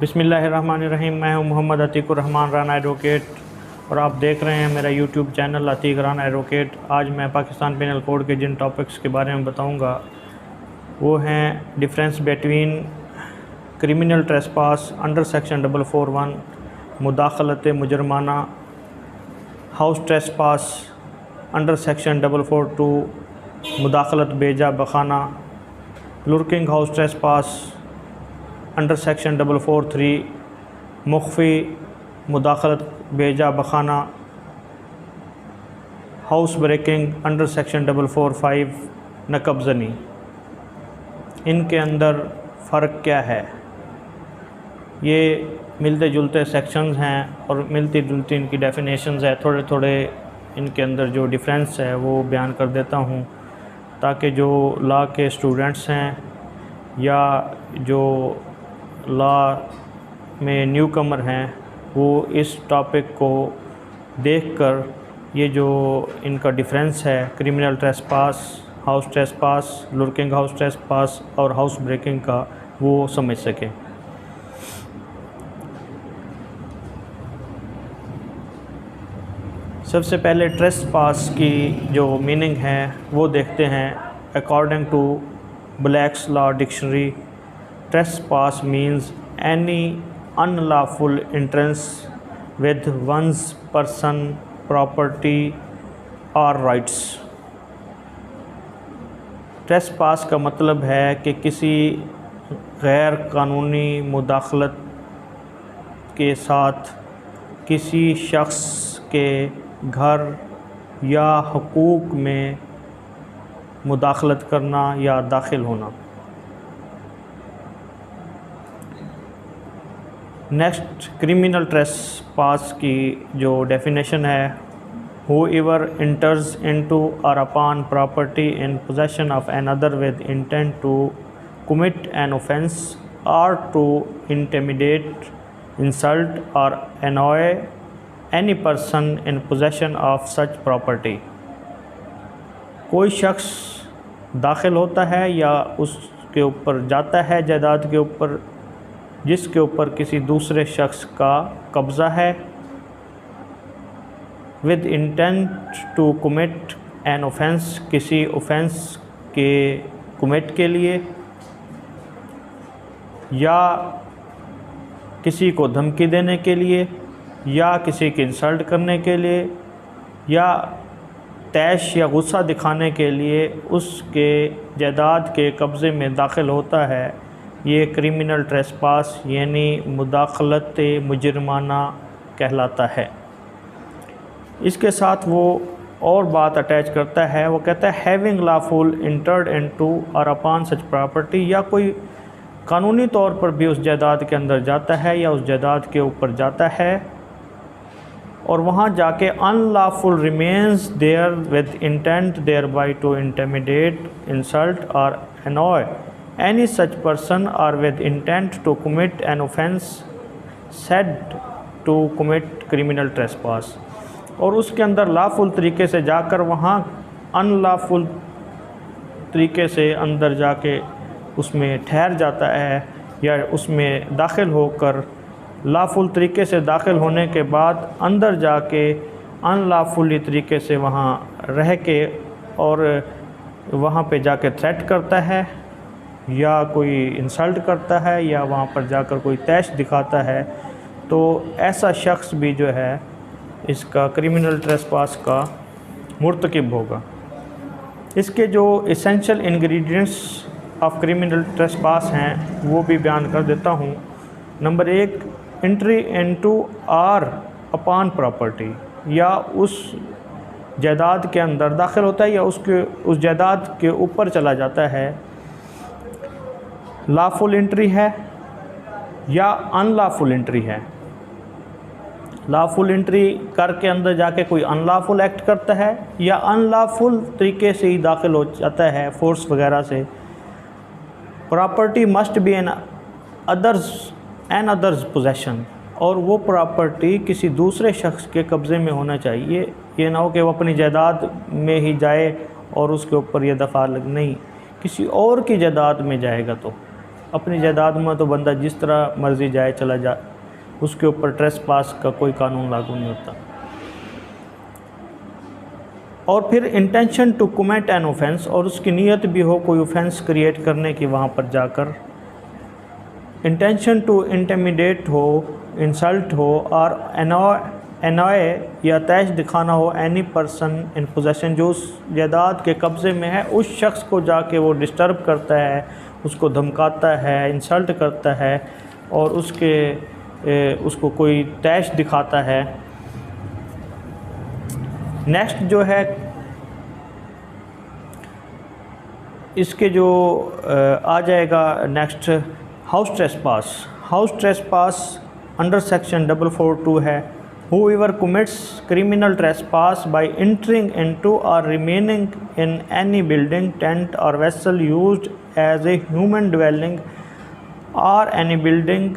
बिस्मिल्लाहिर्रहमानिर्रहीम। मैं हूं मोहम्मद अतीकुर रहमान राना एडवोकेट और आप देख रहे हैं मेरा YouTube channel Atiq Rana advocate. आज मैं पाकिस्तान पेनल कोड के जिन टॉपिक्स के बारे में बताऊंगा वो हैं difference between criminal trespass under section 441, मुदाखलत मुजरमाना, हाउस ट्रेसपास अंडर सेक्शन 442, मुदाखलत बेजा बखाना, lurking house trespass under section 443, मुख्फी मुदाखलत बेजा बखाना, हाउस ब्रेकिंग अंडर सेक्शन 445, नकबजनी। इनके अंदर फ़र्क क्या है? ये मिलते जुलते सेक्शंस हैं और मिलती जुलती इनकी डेफिनेशंस है। थोड़े थोड़े इनके अंदर जो डिफरेंस है वो बयान कर देता हूँ ताकि जो लॉ के स्टूडेंट्स हैं या जो लॉ में न्यू कमर हैं वो इस टॉपिक को देखकर ये जो इनका डिफरेंस है criminal trespass, house trespass, lurking house trespass और हाउस ब्रेकिंग का, वो समझ सकें। सबसे पहले ट्रेसपास की जो मीनिंग है वो देखते हैं। According to Black's law dictionary, trespass means any unlawful entrance with one's person, property or rights। trespass का मतलब है कि किसी गैर कानूनी मुदाखलत के साथ किसी शख्स के घर या हुकूक में मुदाखलत करना या दाखिल होना। नेक्स्ट, क्रिमिनल ट्रेसपास की जो डेफिनेशन है, whoever enters into or upon property in possession of another with intent to commit an offence or to intimidate, insult or annoy any person in possession of such property। कोई शख्स दाखिल होता है या उसके ऊपर जाता है जायदाद के ऊपर जिसके ऊपर किसी दूसरे शख्स का कब्ज़ा है, with intent to commit an offence, किसी ऑफेंस के कमिट के लिए, या किसी को धमकी देने के लिए, या किसी की इंसल्ट करने के लिए, या तैश या गुस्सा दिखाने के लिए उसके जायदाद के कब्ज़े में दाखिल होता है, ये क्रिमिनल ट्रेसपास यानी मुदाखलत मुजरमाना कहलाता है। इसके साथ वो और बात अटैच करता है, वो कहता है हैविंग लॉफुल इंटर्ड इनटू और अपॉन सच प्रॉपर्टी, या कोई कानूनी तौर पर भी उस जायदाद के अंदर जाता है या उस जायदाद के ऊपर जाता है और वहाँ जाके unlawful remains there with intent thereby to intimidate, insult और annoy any such person or with intent to commit an offence said to commit criminal trespass। और उसके अंदर लॉफुल तरीके से जाकर वहाँ अनलॉफुल तरीके से अंदर जाके उसमें ठहर जाता है या उसमें दाखिल होकर लॉफुल तरीके से दाखिल होने के बाद अंदर जाके अनलॉफुली तरीके से वहाँ रह के और वहाँ पे जाके थ्रेट करता है या कोई इंसल्ट करता है या वहाँ पर जाकर कोई तैश दिखाता है, तो ऐसा शख्स भी जो है इसका क्रिमिनल ट्रेसपास का मुर्तकिब होगा। इसके जो essential ingredients of criminal trespass हैं वो भी बयान कर देता हूँ। नंबर 1, एंट्री इनटू और अपॉन प्रॉपर्टी, या उस जायदाद के अंदर दाखिल होता है या उस जायदाद के ऊपर चला जाता है। लॉफुल एंट्री है या अनलॉफुल एंट्री है। लॉफुल एंट्री करके अंदर जाके कोई अनलॉफुल एक्ट करता है या अनलॉफुल तरीके से ही दाखिल हो जाता है फोर्स वगैरह से। Property must be another's possession, और वो प्रॉपर्टी किसी दूसरे शख्स के कब्ज़े में होना चाहिए। ये ना हो कि वो अपनी जायदाद में ही जाए और उसके ऊपर ये दफ़ा लग, नहीं, किसी और की जायदाद में जाएगा तो अपनी जायदाद में तो बंदा जिस तरह मर्ज़ी जाए चला जाए, उसके ऊपर ट्रेसपास का कोई कानून लागू नहीं होता। और फिर intention to commit an offence, और उसकी नीयत भी हो कोई ऑफेंस क्रिएट करने की वहाँ पर जाकर। इंटेंशन टू इंटिमिडेट हो, इंसल्ट हो, और एनॉय या तैश दिखाना हो एनी पर्सन इन पोजेसन, जो उस जायदाद के कब्ज़े में है उस शख्स को जाके वो डिस्टर्ब करता है, उसको धमकाता है, इंसल्ट करता है और उसको कोई तैश दिखाता है। नेक्स्ट जो है इसके जो आ जाएगा next house trespass. House trespass under section 442 है। Whoever commits criminal trespass by entering into or remaining in any building, tent or vessel used as a human dwelling or any building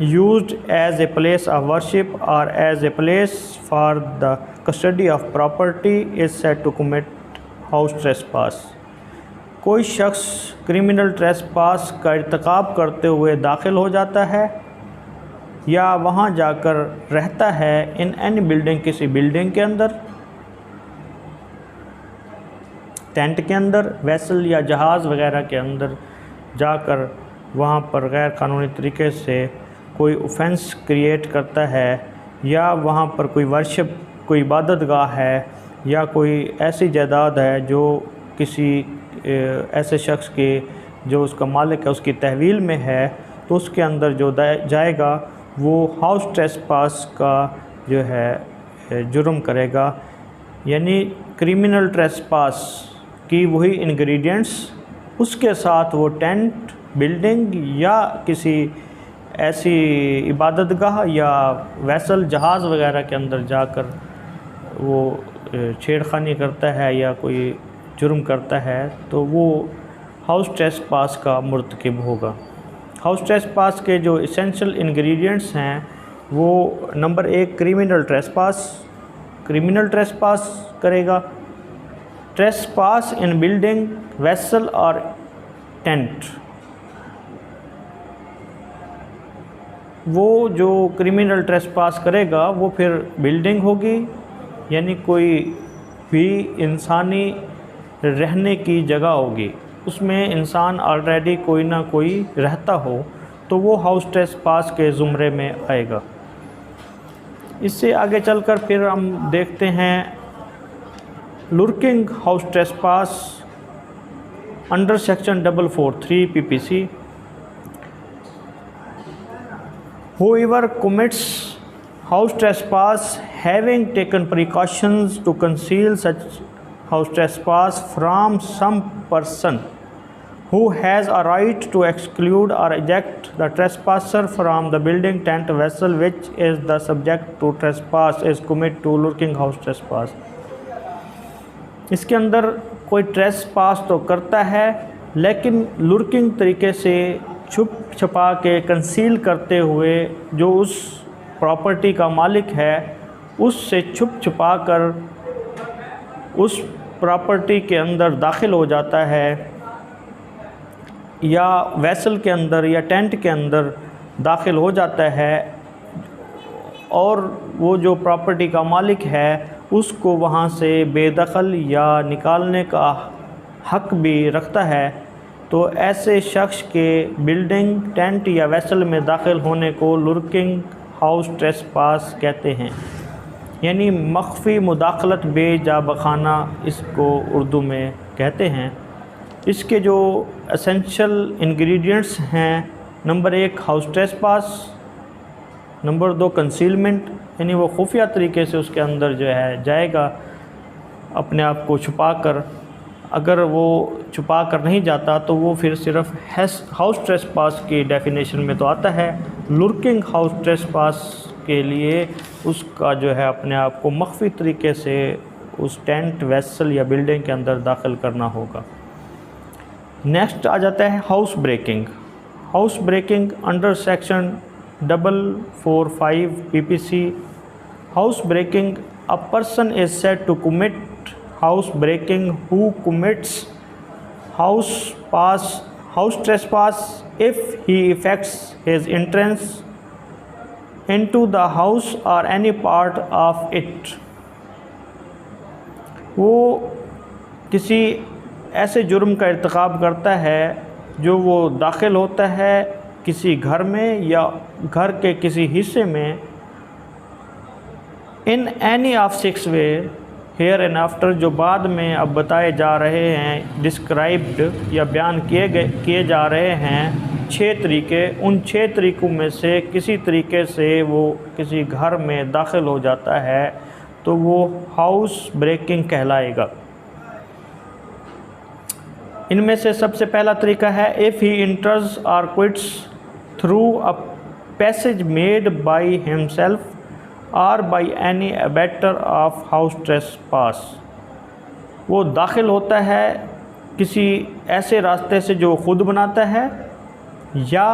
used as a place of worship or as a place for the custody of property is said to commit house trespass। कोई शख्स criminal trespass का इर्तिकाब करते हुए दाखिल हो जाता है या वहाँ जाकर रहता है इन एनी बिल्डिंग, किसी बिल्डिंग के अंदर, टेंट के अंदर, वेसल या जहाज़ वगैरह के अंदर जाकर वहाँ पर गैर कानूनी तरीके से कोई ऑफेंस क्रिएट करता है, या वहाँ पर कोई वर्शिप, कोई इबादतगाह है या कोई ऐसी जायदाद है जो किसी ऐसे शख्स के जो उसका मालिक है उसकी तहवील में है, तो उसके अंदर जो जाएगा वो हाउस ट्रेसपास का जो है जुर्म करेगा। यानी क्रिमिनल ट्रेसपास की वही इंग्रेडिएंट्स, उसके साथ वो टेंट, बिल्डिंग या किसी ऐसी इबादतगाह या वेसल, जहाज़ वगैरह के अंदर जाकर वो छेड़खानी करता है या कोई जुर्म करता है, तो वो हाउस ट्रेसपास का मुर्तकिब होगा। हाउस ट्रेसपास के जो इसेंशियल इंग्रेडिएंट्स हैं वो नंबर 1 क्रिमिनल ट्रेसपास करेगा। ट्रेसपास इन बिल्डिंग, वेसल और टेंट, वो जो क्रिमिनल ट्रेसपास करेगा वो फिर बिल्डिंग होगी, यानी कोई भी इंसानी रहने की जगह होगी, उसमें इंसान ऑलरेडी कोई ना कोई रहता हो, तो वो हाउस ट्रेसपास के ज़ुमरे में आएगा। इससे आगे चलकर फिर हम देखते हैं lurking house trespass under section 443 PPC। Whoever commits house trespass having taken precautions to conceal such house trespass from some person who has a right to exclude or eject the trespasser from the building, tent, vessel which is the subject to trespass is committed to lurking house trespass। इसके अंदर कोई trespass तो करता है, लेकिन लुर्किंग तरीके से छुप छुपा के कंसील करते हुए जो उस प्रॉपर्टी का मालिक है उससे छुप छुपा कर उस प्रॉपर्टी के अंदर दाखिल हो जाता है, या वेसल के अंदर या टेंट के अंदर दाखिल हो जाता है, और वो जो प्रॉपर्टी का मालिक है उसको वहाँ से बेदखल या निकालने का हक भी रखता है, तो ऐसे शख्स के बिल्डिंग, टेंट या वेसल में दाखिल होने को लुर्किंग हाउस ट्रेसपास कहते हैं। यानी मख्फी मुदाखलत बेजा बखाना इसको उर्दू में कहते हैं। इसके जो एसेंशियल इंग्रेडिएंट्स हैं, number 1 house trespass, number 2 concealment, यानी वो खुफिया तरीके से उसके अंदर जो है जाएगा अपने आप को छुपा कर। अगर वो छुपा कर नहीं जाता तो वो फिर सिर्फ हाउस ट्रेसपास की डेफिनेशन में तो आता है। लुर्किंग हाउस ट्रेसपास के लिए उसका जो है अपने आप को मख्फी तरीके से उस टेंट, वेसल या बिल्डिंग के अंदर दाखिल करना होगा। नेक्स्ट आ जाता है house breaking. House breaking under section 445 PPC। House breaking, a person is said to commit house breaking who commits house trespass if he effects his entrance into the house or any part of it। वो किसी ऐसे जुर्म का इर्तिकाब करता है जो वो दाखिल होता है किसी घर में या घर के किसी हिस्से में, in any of 6 way hereinafter, जो बाद में अब बताए जा रहे हैं, डिस्क्राइब्ड या बयान किए जा रहे हैं 6 तरीके। उन 6 तरीक़ों में से किसी तरीके से वो किसी घर में दाखिल हो जाता है तो वो हाउस ब्रेकिंग कहलाएगा। इनमें से सबसे पहला तरीका है if he enters or quits through a passage made by himself or by any abettor of house trespass. वो दाखिल होता है किसी ऐसे रास्ते से जो ख़ुद बनाता है या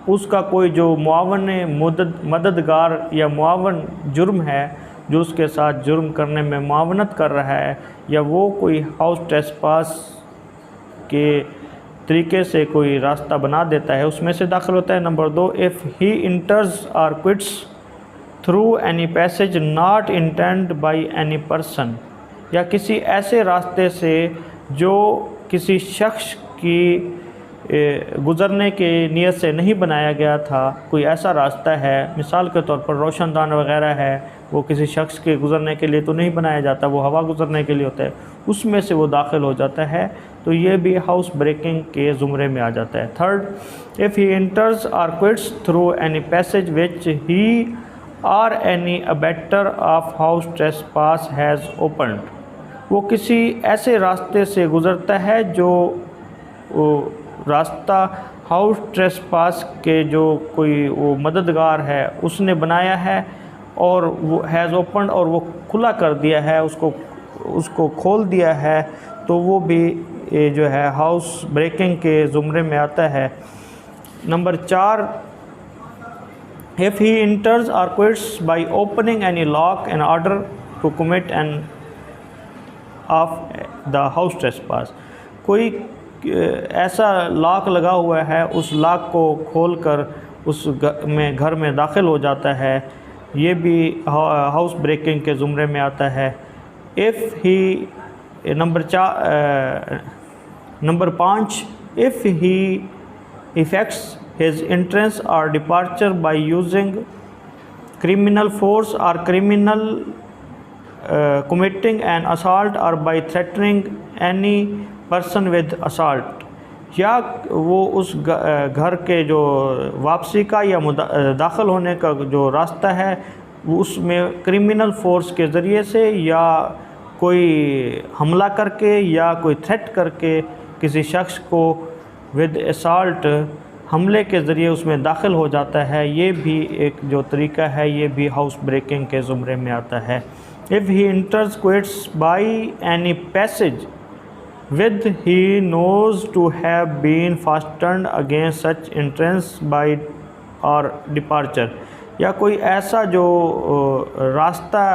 उसका कोई जो मुआवन मददगार या मुआवन जुर्म है जो उसके साथ जुर्म करने में मुआवनत कर रहा है, या वो कोई हाउस ट्रेसपास के तरीके से कोई रास्ता बना देता है, उसमें से दाखिल होता है। Number 2, if he enters or quits through any passage not intend by any person, या किसी ऐसे रास्ते से जो किसी शख्स की गुज़रने के नियत से नहीं बनाया गया था। कोई ऐसा रास्ता है, मिसाल के तौर पर रोशनदान वगैरह है, वो किसी शख्स के गुज़रने के लिए तो नहीं बनाया जाता, वो हवा गुज़रने के लिए होता है, उसमें से वो दाखिल हो जाता है, तो ये भी हाउस ब्रेकिंग के ज़ुमरे में आ जाता है। Third, if he enters or quits through any passage which he or any abettor of house trespass has opened, वो किसी ऐसे रास्ते से गुज़रता है जो रास्ता हाउस ट्रेसपास के जो कोई वो मददगार है उसने बनाया है और वो हैज़ ओपन्ड, और वो खुला कर दिया है, उसको खोल दिया है, तो वो भी ये जो है हाउस ब्रेकिंग के ज़ुमरे में आता है। Number 4, if he enters or quits by opening any lock in order to commit an of the house trespass, कोई ऐसा लॉक लगा हुआ है, उस लॉक को खोलकर उस घर में दाखिल हो जाता है, ये भी हाउस ब्रेकिंग के ज़ुमरे में आता है। If he number 5, if he effects his entrance or departure by using criminal force or committing an assault or by threatening any person with assault, या वो उस घर के जो वापसी का या दाखिल होने का जो रास्ता है उसमें क्रिमिनल फोर्स के ज़रिए से या कोई हमला करके या कोई थ्रेट करके किसी शख्स को विद असॉल्ट हमले के ज़रिए उसमें दाखिल हो जाता है, ये भी एक जो तरीका है, ये भी हाउस ब्रेकिंग के ज़ुमरे में आता है। If he enters quits by any passage with he knows to have been fastened against such entrance by or departure, या कोई ऐसा जो रास्ता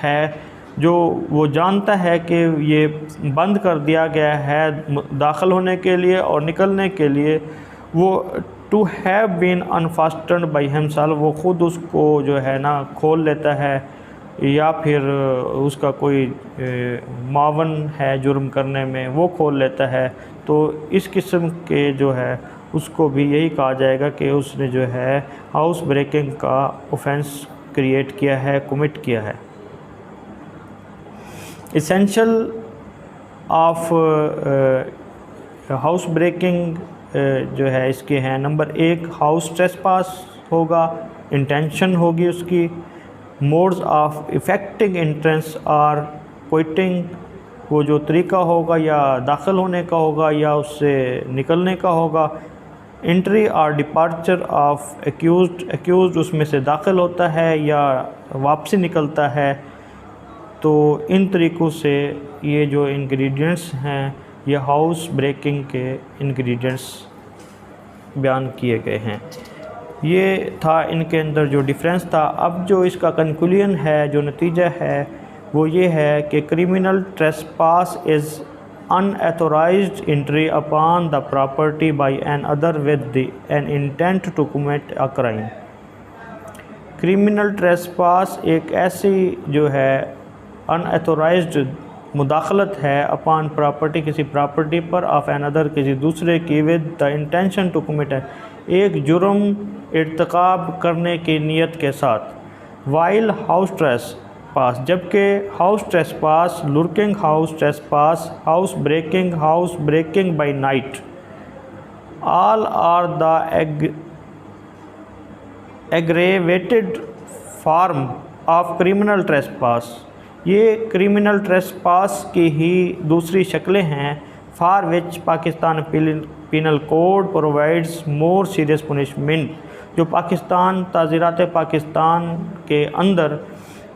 है जो वो जानता है कि ये बंद कर दिया गया है दाखिल होने के लिए और निकलने के लिए, वो to have been unfastened by himself, वो ख़ुद उसको जो है ना खोल लेता है, या फिर उसका कोई मावन है जुर्म करने में वो खोल लेता है, तो इस किस्म के जो है उसको भी यही कहा जाएगा कि उसने जो है हाउस ब्रेकिंग का ऑफेंस क्रिएट किया है, कमिट किया है। एसेंशियल ऑफ हाउस ब्रेकिंग जो है इसके हैं, नंबर 1 हाउस ट्रेसपास होगा, इंटेंशन होगी उसकी, मोड्स ऑफ इफेक्टिंग एंट्रेंस और क्विटिंग, वो जो तरीका होगा या दाखिल होने का होगा या उससे निकलने का होगा, एंट्री और डिपार्चर ऑफ एक्यूज्ड उसमें से दाखिल होता है या वापसी निकलता है। तो इन तरीक़ों से ये जो इंग्रेडिएंट्स हैं ये हाउस ब्रेकिंग के इंग्रेडिएंट्स बयान किए गए हैं। ये था इनके अंदर जो डिफरेंस था। अब जो इसका कंक्लूजन है, जो नतीजा है वो ये है कि criminal trespass is unauthorized entry upon the property by another with an intent to commit a crime। Criminal trespass एक ऐसी जो है अनऑथोराइज्ड मुदाखलत है अपॉन प्रॉपर्टी, किसी प्रॉपर्टी पर, ऑफ अनदर, किसी दूसरे की, with the intention to commit, एक जुर्म इर्तिकाब करने की नीयत के साथ। वाइल हाउस ट्रेस पास, जबकि house trespass, lurking house trespass, house breaking by night, all are the aggravated form of criminal trespass. ये क्रिमिनल ट्रेसपास की ही दूसरी शक्लें हैं, for which Pakistan penal code provides more serious punishment, जो पाकिस्तान ताज़ीरात पाकिस्तान के अंदर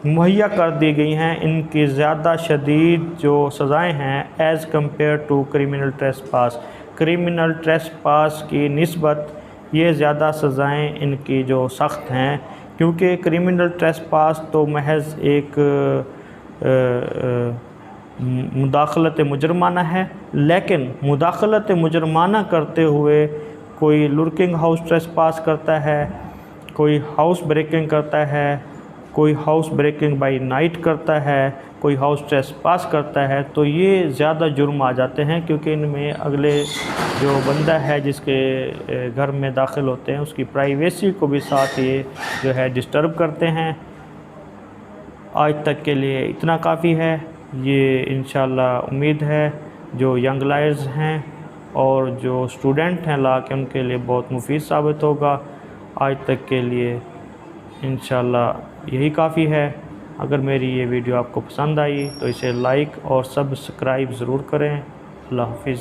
मुहैया कर दी गई हैं, इनकी ज़्यादा शदीद जो सज़ाएँ हैं as compare to criminal trespass. Criminal trespass की निस्बत ये ज़्यादा सज़ाएँ इनकी जो सख्त हैं, क्योंकि क्रिमिनल ट्रेसपास तो महज एक मुदाखलत मुजरमाना है, लेकिन मुदाखलत मुजरमाना करते हुए कोई लुर्किंग हाउस ट्रेसपास करता है, कोई हाउस ब्रेकिंग करता है, कोई हाउस ब्रेकिंग बाय नाइट करता है, कोई हाउस ट्रेसपास करता है, तो ये ज़्यादा जुर्म आ जाते हैं, क्योंकि इनमें अगले जो बंदा है जिसके घर में दाखिल होते हैं उसकी प्राइवेसी को भी साथ ये जो है डिस्टर्ब करते हैं। आज तक के लिए इतना काफ़ी है। ये इंशाल्लाह उम्मीद है जो यंग लायर्स हैं और जो स्टूडेंट हैं लॉ के, उनके लिए बहुत मुफीद साबित होगा। आज तक के लिए इंशाल्लाह यही काफ़ी है। अगर मेरी ये वीडियो आपको पसंद आई तो इसे लाइक और सब्सक्राइब ज़रूर करें। अल्लाह हाफ़िज़।